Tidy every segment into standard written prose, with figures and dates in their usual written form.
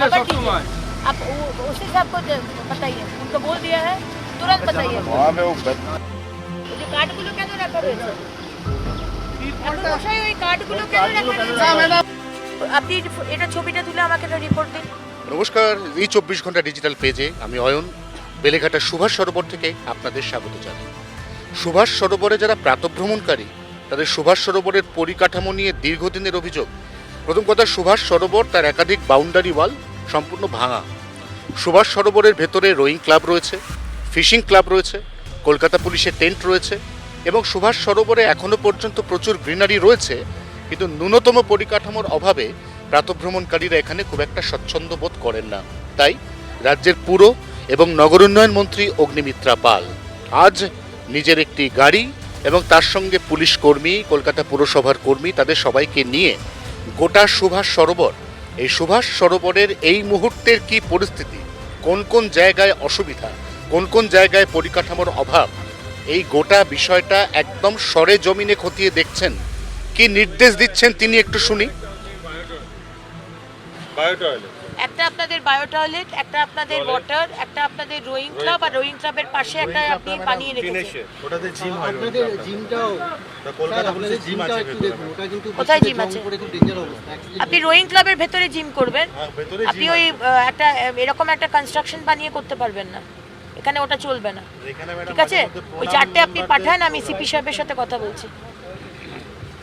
खबर कीजिए। आप उस हिसाब को बताइए, उनको बोल दिया है, तुरंत बताइए। जो কার্ডগুলো কেন রাখা রয়েছে? এখন মশাই ওই কার্ডগুলো কেন রাখা রয়েছে? আপনি এটা ছবিটা তুলে আমাকে একটা রিপোর্ট দিন। নমস্কার, এই 24 ঘন্টা ডিজিটাল পেজে আমি অয়ন বেলেঘাটা সুভাষ সরোবর থেকে আপনাদের স্বাগত জানাই। সুভাষ সরোবরে যারা প্রাতঃভ্রমণকারী তাদের সুভাষ সরোবরের পরিকাঠামো নিয়ে দীর্ঘদিনের অভিযোগ। প্রথম কথা, সুভাষ সরোবর তার একাধিক বাউন্ডারি ওয়াল সম্পূর্ণ ভাঙা। সুভাষ সরোবরের ভেতরে রোয়িং ক্লাব রয়েছে, ফিশিং ক্লাব রয়েছে, কলকাতা পুলিশের টেন্ট রয়েছে এবং সুভাষ সরোবরে এখনও পর্যন্ত প্রচুর গ্রিনারি রয়েছে, কিন্তু ন্যূনতম পরিকাঠামোর অভাবে প্রাতঃভ্রমণকারীরা এখানে খুব একটা স্বচ্ছন্দ বোধ করেন না। তাই রাজ্যের পুর এবং নগর উন্নয়ন মন্ত্রী অগ্নিমিত্রা পাল আজ নিজের একটি গাড়ি এবং তার সঙ্গে পুলিশ কর্মী, কলকাতা পুরসভার কর্মী, তাদের সবাইকে নিয়ে গোটা সুভাষ সরোবর, এই সুভাষ সরোবরের এই মুহূর্তের কি পরিস্থিতি, কোন কোন জায়গায় অসুবিধা, কোন কোন জায়গায় পরিকাঠামোর অভাব, এই গোটা বিষয়টা একদম সরেজমিনে খতিয়ে দেখছেন। কি নির্দেশ দিচ্ছেন তিনি একটু শুনি। একটা আপনাদের বায়ো টয়লেট, একটা আপনাদের ওয়াটার, একটা আপনাদের রোয়িং ক্লাব, আর রোয়িং ক্লাবের পাশে একটা আপনি বানিয়ে রেখেছেন। ওটাতে জিম হয়, আপনাদের জিমটাও কলকাতা পুলিশের জিম আছে ভেতরে, ওটা কিন্তু কোথায় জিম আছে? খুব ডেঞ্জার অবস্থা। আপনি রোয়িং ক্লাবের ভেতরে জিম করবেন, আপনি ওই একটা এরকম একটা কনস্ট্রাকশন বানিয়ে করতে পারবেন না, এখানে ওটা চলবে না। ঠিক আছে, ওই চারটে আপনি পাঠান, আমি সিপি সাহেবের সাথে কথা বলছি,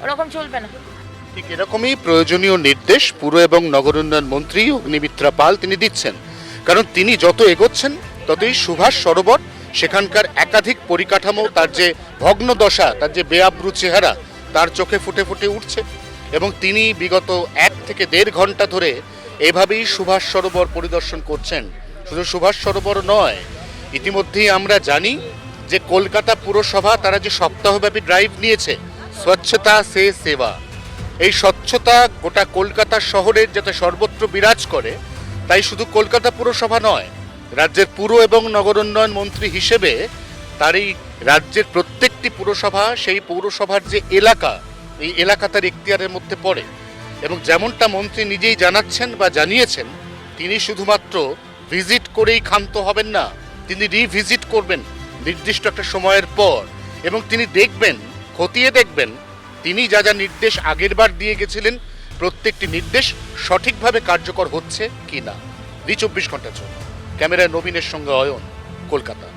ওরকম চলবে না। ঠিক এরকমই প্রয়োজনীয় নির্দেশ পুর এবং নগর উন্নয়ন মন্ত্রী অগ্নিমিত্রা পাল তিনি দিচ্ছেন, কারণ তিনি যত এগোচ্ছেন ততই সুভাষ সরোবর, সেখানকার একাধিক পরিকাঠামো, তার যে ভগ্ন দশা, তার যে বেআব্রু চেহারা তার চোখে ফুটে ফুটে উঠছে। এবং তিনি বিগত 1 থেকে 1.5 ঘন্টা ধরে এভাবেই সুভাষ সরোবর পরিদর্শন করছেন। শুধু সুভাষ সরোবর নয়, ইতিমধ্যেই আমরা জানি যে কলকাতা পুরসভা তারা যে সপ্তাহব্যাপী ড্রাইভ নিয়েছে স্বচ্ছতা সে সেবা, এই স্বচ্ছতা গোটা কলকাতা শহরের যাতে সর্বত্র বিরাজ করে, তাই শুধু কলকাতা পুরসভা নয়, রাজ্যের পুর এবং নগর উন্নয়ন মন্ত্রী হিসেবে তার এই রাজ্যের প্রত্যেকটি পুরসভা, সেই পৌরসভার যে এলাকা, এই এলাকা তার এখতিয়ারের মধ্যে পড়ে। এবং যেমনটা মন্ত্রী নিজেই জানাচ্ছেন বা জানিয়েছেন, তিনি শুধুমাত্র ভিজিট করেই ক্ষান্ত হবেন না, তিনি রিভিজিট করবেন নির্দিষ্ট একটা সময়ের পর, এবং তিনি দেখবেন, খতিয়ে দেখবেন তিনি যা যা নির্দেশ আগেরবার দিয়ে গেছিলেন প্রত্যেকটি নির্দেশ সঠিকভাবে কার্যকর হচ্ছে কি না। 24 ঘন্টার জন্য ক্যামেরায় নবীনের সঙ্গে অয়ন, কলকাতা।